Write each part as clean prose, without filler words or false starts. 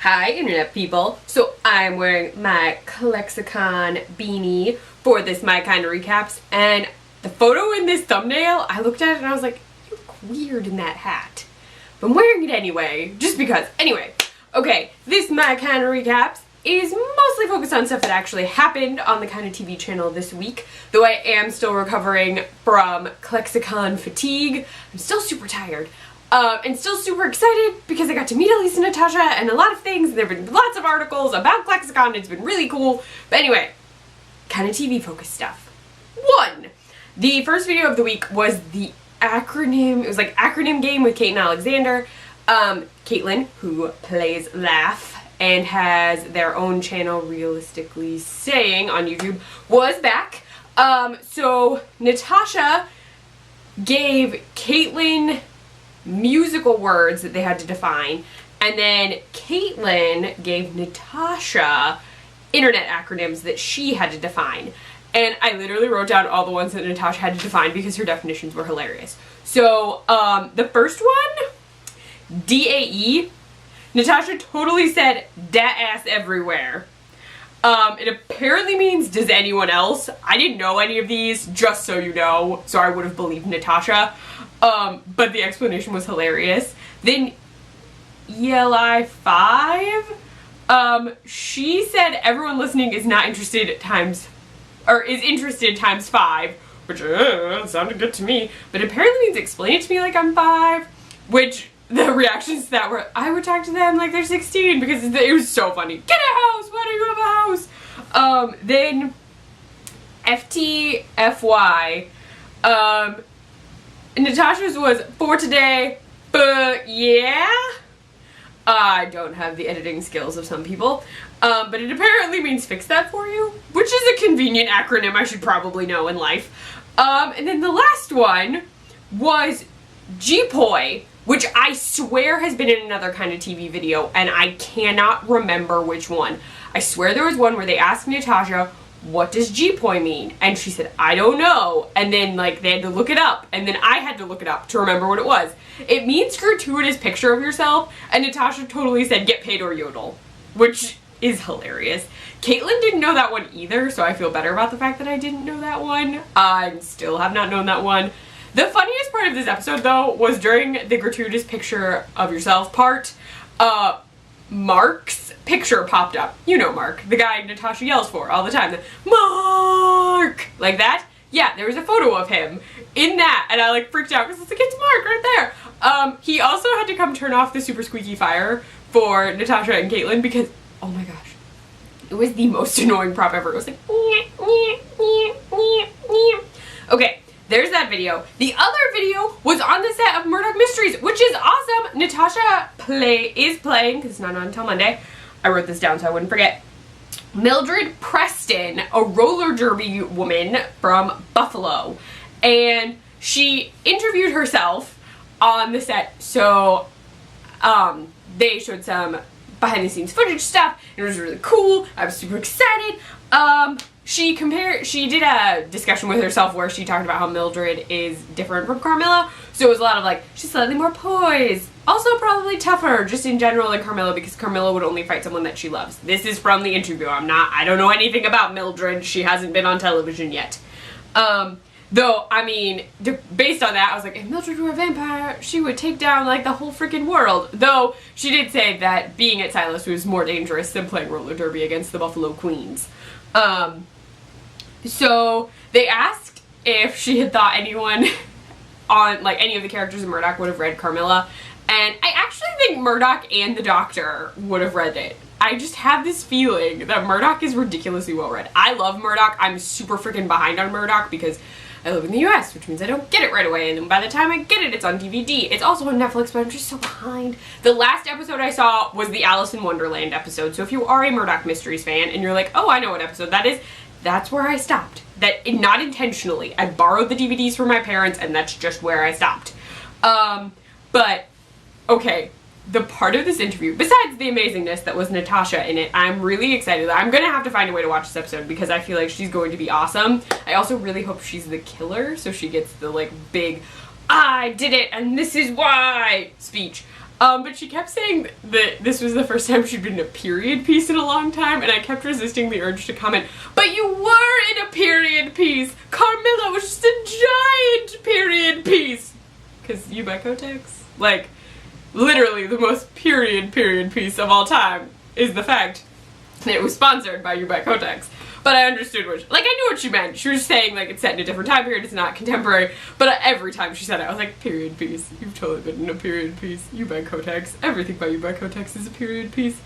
Hi internet people. So I'm wearing my Klexicon beanie for this My Kinda Recaps, and the photo in this thumbnail, I looked at it and I was like, you look weird in that hat. But I'm wearing it anyway, just because. Anyway, okay, this My Kinda Recaps is mostly focused on stuff that actually happened on the KindaTV channel this week, though I am still recovering from Klexicon fatigue. I'm still super tired. And still super excited because I got to meet Elise and Natasha and a lot of things. There have been lots of articles about Klexicon. It's been really cool. But anyway, KindaTV focused stuff. One, the first video of the week was the acronym. It was like acronym game with Kaitlyn Alexander. Kaitlyn, who plays Laugh and has their own channel, Realistically Saying, on YouTube, was back. So Natasha gave Kaitlyn musical words that they had to define, and then Kaitlyn gave Natasha internet acronyms that she had to define. And I literally wrote down all the ones that Natasha had to define because her definitions were hilarious. So the first one, DAE, Natasha totally said dat ass everywhere. It apparently means does anyone else. I didn't know any of these, just so you know, so I would have believed Natasha. But the explanation was hilarious. Then ELI 5, she said everyone listening is not interested times, or is interested times 5, which sounded good to me, but apparently means explain it to me like I'm 5, which the reactions to that were, I would talk to them like they're 16 because it was so funny. Get a house! Why do you have a house? Then FTFY, Natasha's was for today, but yeah. I don't have the editing skills of some people, but it apparently means fix that for you, which is a convenient acronym I should probably know in life. And then the last one was GPOI, which I swear has been in another KindaTV video, and I cannot remember which one. I swear there was one where they asked Natasha, what does GPOI mean? And she said, I don't know. And then like they had to look it up, and then I had to look it up to remember what it was. It means gratuitous picture of yourself, and Natasha totally said get paid or yodel, which is hilarious. Kaitlyn didn't know that one either, so I feel better about the fact that I didn't know that one. I still have not known that one. The funniest part of this episode though was during the gratuitous picture of yourself part, Mark's picture popped up. You know Mark, the guy Natasha yells for all the time. Mark! Like that? Yeah, there was a photo of him in that, and I like freaked out because it's like, it's Mark right there. He also had to come turn off the super squeaky fire for Natasha and Kaitlyn because, oh my gosh, it was the most annoying prop ever. It was like, okay. There's that video. The other video was on the set of Murdoch Mysteries, which is awesome. Natasha is playing, because it's not on until Monday. I wrote this down so I wouldn't forget. Mildred Preston, a roller derby woman from Buffalo. And she interviewed herself on the set. So they showed some behind the scenes footage stuff. It was really cool. I was super excited. She did a discussion with herself where she talked about how Mildred is different from Carmilla. So it was a lot of like, she's slightly more poised. Also probably tougher just in general than Carmilla because Carmilla would only fight someone that she loves. This is from the interview. I don't know anything about Mildred. She hasn't been on television yet. Though, I mean, based on that, I was like, if Mildred were a vampire, she would take down like the whole freaking world. Though, she did say that being at Silas was more dangerous than playing roller derby against the Buffalo Queens. So they asked if she had thought anyone on, like, any of the characters in Murdoch would have read Carmilla, and I actually think Murdoch and the Doctor would have read it. I just have this feeling that Murdoch is ridiculously well read. I love Murdoch. I'm super freaking behind on Murdoch because I live in the US, which means I don't get it right away, and then by the time I get it, it's on DVD. It's also on Netflix, but I'm just so behind. The last episode I saw was the Alice in Wonderland episode, so if you are a Murdoch Mysteries fan and you're like, oh, I know what episode that is, that's where I stopped. Not intentionally. I borrowed the DVDs from my parents, and that's just where I stopped. But, okay, the part of this interview, besides the amazingness that was Natasha in it, I'm really excited. I'm gonna have to find a way to watch this episode because I feel like she's going to be awesome. I also really hope she's the killer, so she gets the, like, big, I did it, and this is why speech. But she kept saying that this was the first time she'd been in a period piece in a long time, and I kept resisting the urge to comment, but you were in a period piece! Carmilla was just a giant period piece! Because you by Kotex? Like, literally the most period piece of all time is the fact that it was sponsored by You by Kotex. But I understood what like, I knew what she meant. She was saying, like, it's set in a different time period, it's not contemporary. But every time she said it, I was like, period piece. You've totally been in a period piece. You by Kotex. Everything by You by Kotex is a period piece.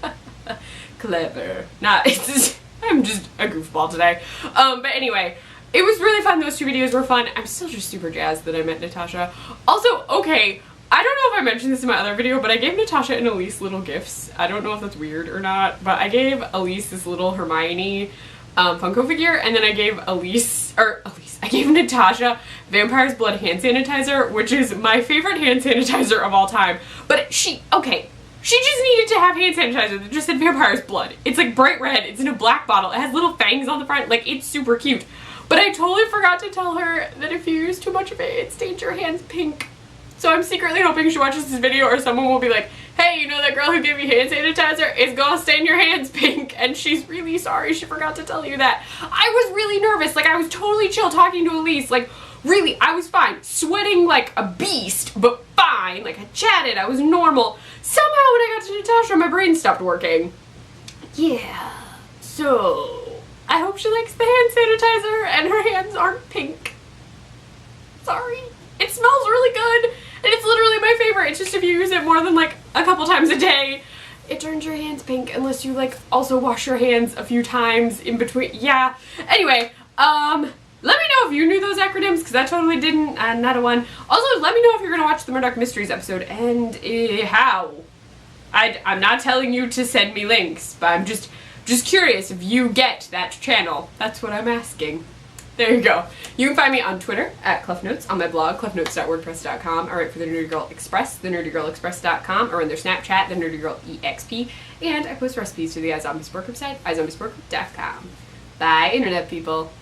Clever. I'm just a goofball today. But anyway, it was really fun. Those 2 videos were fun. I'm still just super jazzed that I met Natasha. Also, okay, I don't know if I mentioned this in my other video, but I gave Natasha and Elise little gifts. I don't know if that's weird or not, but I gave Elise this little Hermione Funko figure, and then I gave I gave Natasha Vampire's Blood hand sanitizer, which is my favorite hand sanitizer of all time. But she just needed to have hand sanitizer that just said Vampire's Blood. It's like bright red, it's in a black bottle, it has little fangs on the front, like, it's super cute. But I totally forgot to tell her that if you use too much of it, it stains your hands pink. So I'm secretly hoping she watches this video or someone will be like, hey, you know that girl who gave you hand sanitizer? It's gonna stain your hands pink, and she's really sorry she forgot to tell you that. I was really nervous, like, I was totally chill talking to Elise, like, really, I was fine. Sweating like a beast, but fine. Like, I chatted, I was normal. Somehow when I got to Natasha, my brain stopped working. Yeah, so I hope she likes the hand sanitizer and her hands aren't pink. Sorry. It smells really good, and it's literally my favorite. It's just if you use it more than like a couple times a day, it turns your hands pink unless you like also wash your hands a few times in between. Yeah. Anyway, let me know if you knew those acronyms, because I totally didn't, not a one. Also, let me know if you're gonna watch the Murdoch Mysteries episode and how. I'm not telling you to send me links, but I'm just curious if you get that channel. That's what I'm asking. There you go. You can find me on Twitter at CluffNotes, on my blog, cluffnotes.wordpress.com. I write for the Nerdy Girl Express, thenerdygirlexpress.com. I run their Snapchat, the Nerdy Girl EXP, and I post recipes to the iZombieSport website, iZombieSport.com. Bye, Internet people.